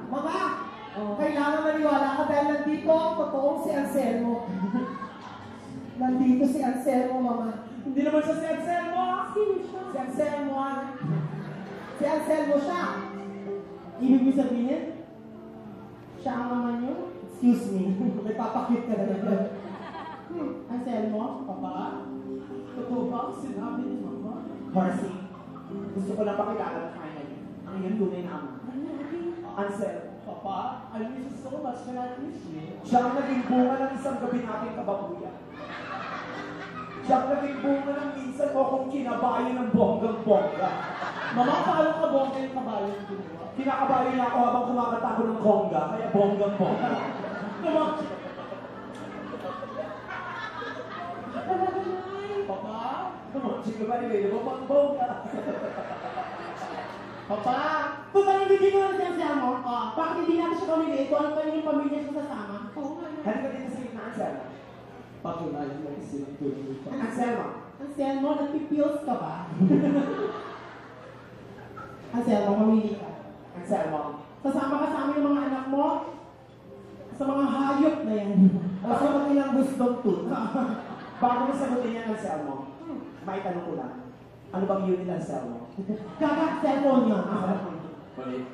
Mama, kailangan maniwala ka dahil nandito ang totoong si Anselmo. Nandito si Anselmo, Mama. Hindi naman siya si Anselmo. Sino siya? Si Anselmo. Si Anselmo siya. Ibig mo sabihin? Siya ang ama niyo? Excuse me. May papakit ka na naman. Anselmo? Papa? Totoo ba ang sinabi ni Mama? Marcy, gusto ko lang pakilala na finally. Ang iyong tunay na ama. Ansel, Papa, I miss you so much. Can I miss you? Siya ang naging bunga ng isang gabi nating kababuyan. Siya ang naging bunga ng minsan ko kung kinabayo ng bonggang-bongga. Mama, paano ka bongga yung kabayo yung ginawa? Kinakabayo niya ako habang kumakanta ako ng bongga, kaya bonggang-bongga. Mama! Papa? Sige ba ni Baby? Bongga! Papa! Kung hindi mo lang siya Anselmo, bakit hindi natin siya pamili? Kung ano pa yung pamilya siya sasama? Halika dito sa gitna, Anselmo. Patunay mo isip ko dito. Anselmo! Anselmo, nagpipills ka ba? Anselmo, mamili ka. Anselmo! Sasama ka sa amin yung mga anak mo? Sa mga hayop na yan. Alam ko kung ilang gustong tut. Bago mo sagutin yan, Anselmo, may tanong ko lang. Ano bang yun nila, Anselmo? Gaga, cellphone yun. Balik.